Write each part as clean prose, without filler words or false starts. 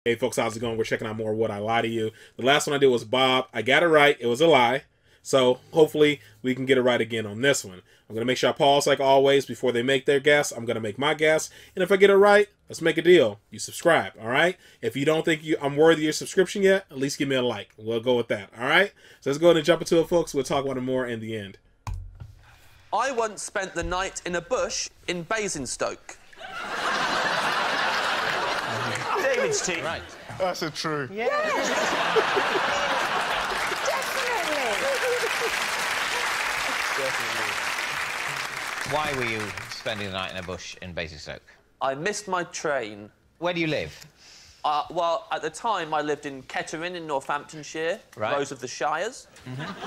Hey folks, how's it going? We're checking out more Would I Lie to You. The last one I did was Bob. I got it right. It was a lie. So hopefully we can get it right again on this one. I'm going to make sure I pause like always before they make their guess. I'm going to make my guess. And if I get it right, let's make a deal. You subscribe, all right? If you don't think I'm worthy of your subscription yet, at least give me a like. We'll go with that, all right? So let's go ahead and jump into it, folks. We'll talk about it more in the end. I once spent the night in a bush in Basingstoke. David's team. Right. That's a true. Yeah. Definitely. Why were you spending the night in a bush in Basingstoke? I missed my train. Where do you live? Well, at the time, I lived in Kettering in Northamptonshire, Right. Rose of the Shires.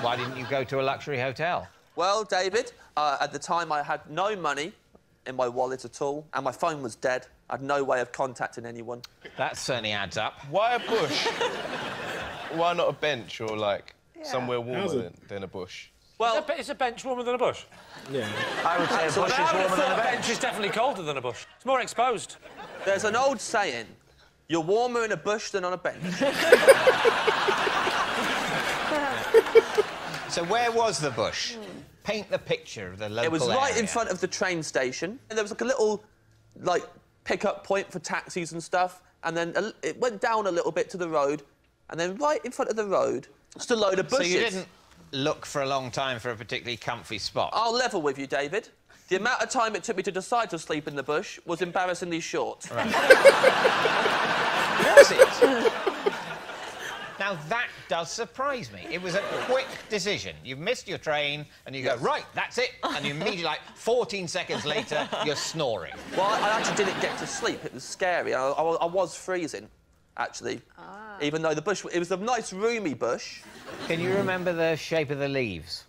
Why didn't you go to a luxury hotel? Well, David, at the time, I had no money in my wallet at all, and my phone was dead. I had no way of contacting anyone. That certainly adds up. Why a bush? Why not a bench or, like, somewhere warmer than a bush? Well, Is a bench warmer than a bush? Yeah. I would say a bush is I would warmer have than a thought bench. Is definitely colder than a bush. It's more exposed. there's an old saying, you're warmer in a bush than on a bench. So where was the bush? Paint the picture of the local It was right area. in front of the train station. And there was like a little, like, pick-up point for taxis and stuff. And then it went down a little bit to the road. And then right in front of the road, just a load of bushes. So you didn't look for a long time for a particularly comfy spot? I'll level with you, David. The amount of time it took me to decide to sleep in the bush was embarrassingly short. Right. Was it? Now, that does surprise me. It was a quick decision. You've missed your train, and you go, right, that's it. And you immediately, like, 14 seconds later, you're snoring. Well, I actually didn't get to sleep. It was scary. I was freezing, actually. Even though the bush... It was a nice, roomy bush. Can you remember the shape of the leaves?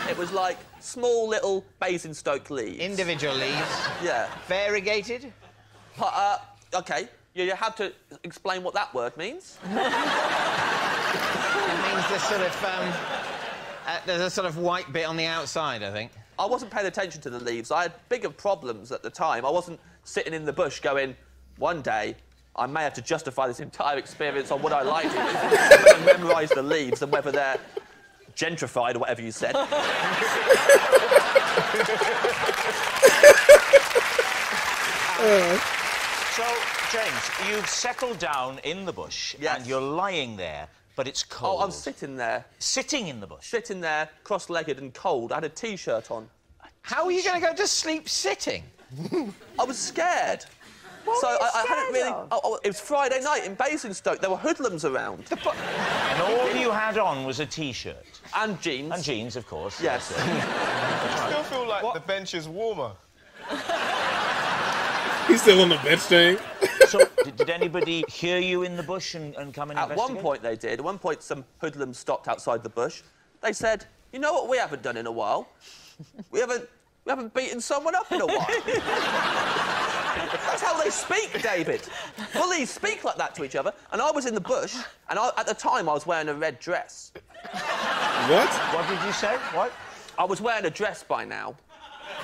It was like small, little Basingstoke leaves. Individual leaves? Yeah. Variegated? OK. You have to explain what that word means. It means there's a sort of white bit on the outside, I think. I wasn't paying attention to the leaves. I had bigger problems at the time. I wasn't sitting in the bush going, one day, I may have to justify this entire experience on what I like to and memorise the leaves and whether they're gentrified or whatever you said. So, James, you've settled down in the bush Yes. and you're lying there, but it's cold. Oh, I'm sitting there. Sitting in the bush? Sitting there, cross-legged and cold. I had a T-shirt on. How are you going to go to sleep sitting? I was scared. So I hadn't really... it was Friday night in Basingstoke. There were hoodlums around. And all you had on was a T-shirt. And jeans. And jeans, of course. Yes. I still feel like the bench is warmer. He's still on the bench thing. So, did anybody hear you in the bush and come and At investigate? one point they did. At one point some hoodlums stopped outside the bush. They said, you know what we haven't done in a while? We haven't beaten someone up in a while. That's how they speak, David. Bullies speak like that to each other. And I was in the bush, and at the time I was wearing a red dress. What? What did you say? What? I was wearing a dress by now.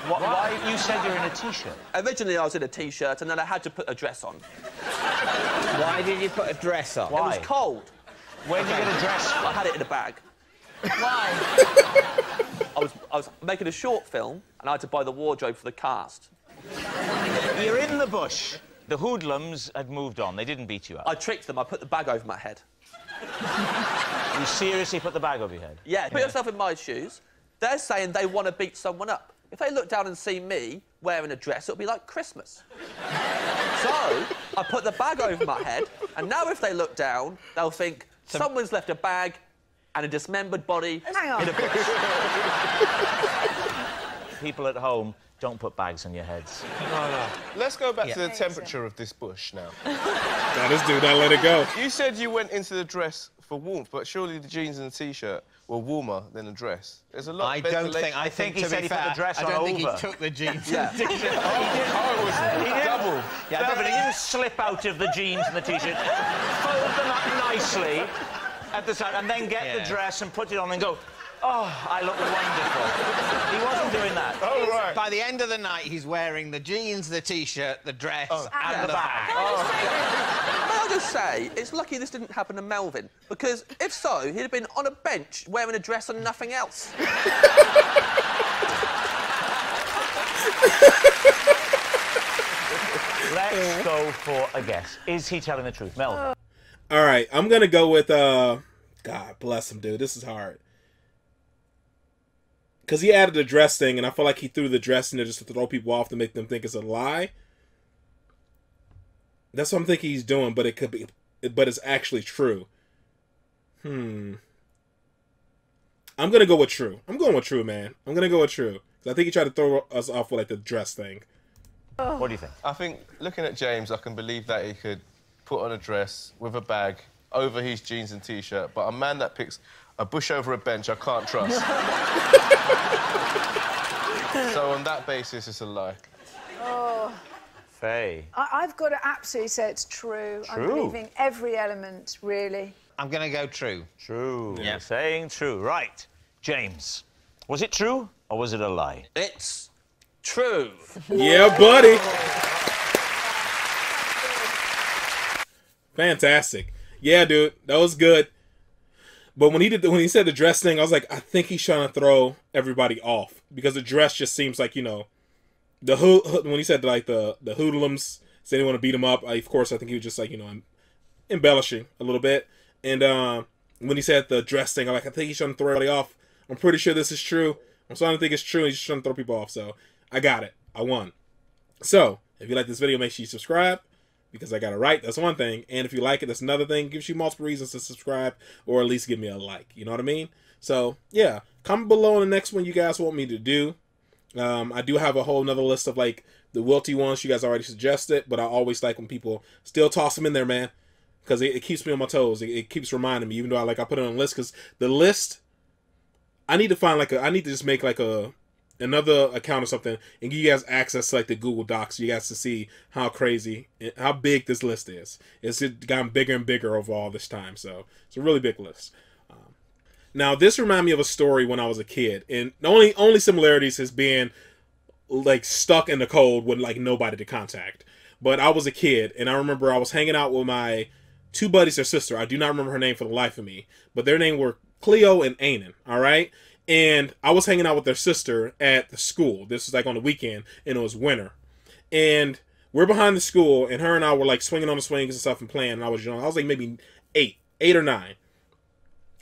Why? You said you're in a T-shirt. Originally I was in a T-shirt, and then I had to put a dress on. Why did you put a dress on? Why? It was cold. Where did you get a dress from? I had it in a bag. Why? I was making a short film, and I had to buy the wardrobe for the cast. You're in the bush. The hoodlums had moved on. They didn't beat you up. I tricked them. I put the bag over my head. You seriously put the bag over your head? Yeah, put yourself in my shoes. They're saying they want to beat someone up. If they look down and see me wearing a dress, it'll be like Christmas. So, I put the bag over my head, and now if they look down, they'll think someone's left a bag and a dismembered body in a bush. People at home, don't put bags on your heads. No. Let's go back to the temperature of this bush now. That is dude, I let it go. You said you went into the dress for warmth, but surely the jeans and the T-shirt were warmer than a dress. There's a lot of ventilation. I think he said he put the dress I on don't think over. he took the jeans Yeah. and the T-shirt. Oh, it was double. Yeah, no, but he didn't slip out of the jeans and the T-shirt, fold them up nicely at the side, and then get the dress and put it on and go, Oh, I look wonderful. He wasn't doing that. Oh, right. By the end of the night, he's wearing the jeans, the T-shirt, the dress, and the bag. May I just say, it's lucky this didn't happen to Melvin, because if so, he'd have been on a bench wearing a dress and nothing else. Let's go for a guess. Is he telling the truth, Melvin? All right, I'm gonna go with God bless him, dude. This is hard because he added the dress thing, and I feel like he threw the dress in there just to throw people off to make them think it's a lie. That's what I'm thinking he's doing, but it could be, but it's actually true. I'm gonna go with true. I'm going with true, man. I'm gonna go with true. I think he tried to throw us off with like the dress thing. What do you think? I think, looking at James, I can believe that he could put on a dress with a bag over his jeans and T-shirt, but a man that picks a bush over a bench, I can't trust. So on that basis, it's a lie. Oh. Faye. I've got to absolutely say it's true. I'm believing every element, really. I'm going to go true. True. Yeah. You're saying true. Right. James, was it true or was it a lie? It's true. Yeah, buddy. Fantastic. Yeah, dude, that was good. But when he said the dress thing, I was like, I think he's trying to throw everybody off because the dress just seems like, you know, when he said like the hoodlums said they want to beat him up. Of course, I think he was just like, you know, embellishing a little bit. And when he said the dress thing, I'm like, I think he's trying to throw everybody off. I'm pretty sure this is true. I'm starting to think it's true. He's just trying to throw people off. So I got it. I won. So if you like this video, make sure you subscribe because I got it right. That's one thing. And if you like it, that's another thing. It gives you multiple reasons to subscribe or at least give me a like. You know what I mean? So yeah, comment below on the next one you guys want me to do. I do have a whole nother list of like the wilty ones you guys already suggested, but I always like when people still toss them in there, man, because it keeps me on my toes. It keeps reminding me, even though I put it on a list, because the list, I need to find I need to just make like another account or something and give you guys access to like the Google Docs so you guys to see how crazy, how big this list is. It's gotten bigger and bigger over all this time, so it's a really big list. Now, this reminded me of a story when I was a kid, and the only similarities has been like stuck in the cold with like nobody to contact. But I was a kid, and I remember I was hanging out with my two buddies or sister. I do not remember her name for the life of me, but their name were Cleo and Anan. All right, and I was hanging out with their sister at the school. This was like on the weekend, and it was winter, and we're behind the school, and her and I were like swinging on the swings and stuff and playing. And I was young. I was like maybe eight or nine.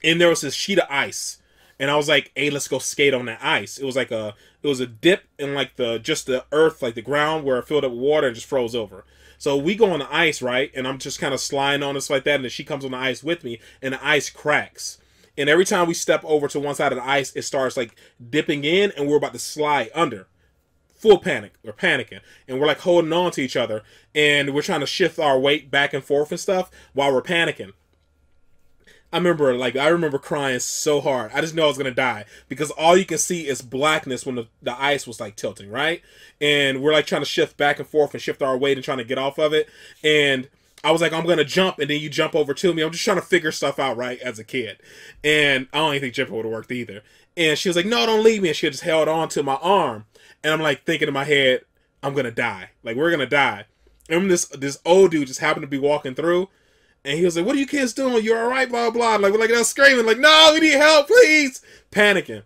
And there was this sheet of ice, and I was like, "Hey, let's go skate on that ice." It was a dip in like just the earth, like the ground where it filled up with water and just froze over. So we go on the ice, right? And I'm just kind of sliding on this like that, and then she comes on the ice with me, and the ice cracks. And every time we step over to one side of the ice, it starts like dipping in, and we're about to slide under. Full panic. We're panicking, and we're like holding on to each other, and we're trying to shift our weight back and forth and stuff while we're panicking. I remember crying so hard. I just knew I was gonna die because all you can see is blackness when the ice was like tilting, right? And we're like trying to shift back and forth and shift our weight and trying to get off of it. And I was like, I'm gonna jump, and then you jump over to me. I'm just trying to figure stuff out, right, as a kid. And I don't even think jumping would have worked either. And she was like, "No, don't leave me." And she just held on to my arm. And I'm like thinking in my head, I'm gonna die. Like, we're gonna die. And this old dude just happened to be walking through. And he was like, "What are you kids doing? You're all right, blah, blah." Like, we're like, I was screaming, like, "No, we need help, please." Panicking.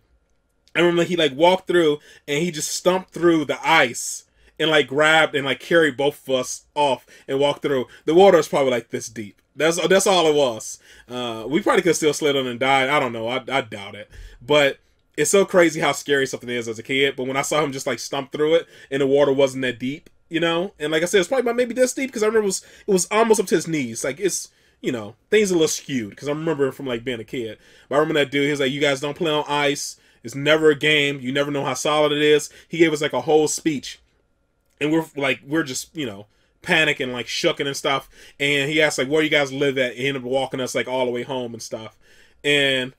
I remember he like walked through and he just stumped through the ice and like grabbed and like carried both of us off and walked through. The water was probably like this deep. That's all it was. We probably could still slid on and died. I don't know. I doubt it. But it's so crazy how scary something is as a kid. But when I saw him just like stump through it and the water wasn't that deep, you know, and like I said, it's probably about maybe this deep because I remember it was almost up to his knees. Like, it's, you know, things a little skewed because I remember from like being a kid. But I remember that dude. He was like, "You guys don't play on ice. It's never a game. You never know how solid it is." He gave us like a whole speech, and we're just, you know, panicking, like shooken and stuff. And he asked like, "Where you guys live at?" And he ended up walking us like all the way home and stuff. And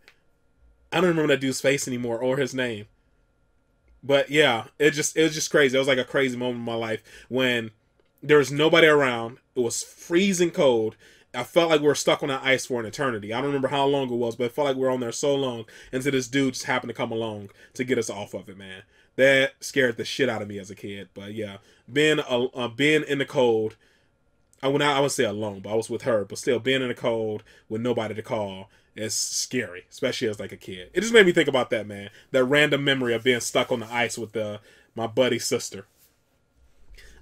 I don't remember that dude's face anymore or his name. But yeah, it was just crazy. It was like a crazy moment in my life when there was nobody around. It was freezing cold, I felt like we were stuck on that ice for an eternity. I don't remember how long it was, but it felt like we were on there so long until this dude just happened to come along to get us off of it, man. That scared the shit out of me as a kid. But yeah, being in the cold, I would say alone, but I was with her. But still, being in the cold with nobody to call is scary, especially as like a kid. It just made me think about that, man. That random memory of being stuck on the ice with my buddy's sister.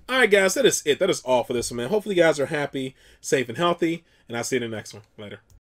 All right, guys, that is it. That is all for this one, man. Hopefully, you guys are happy, safe, and healthy, and I'll see you in the next one. Later.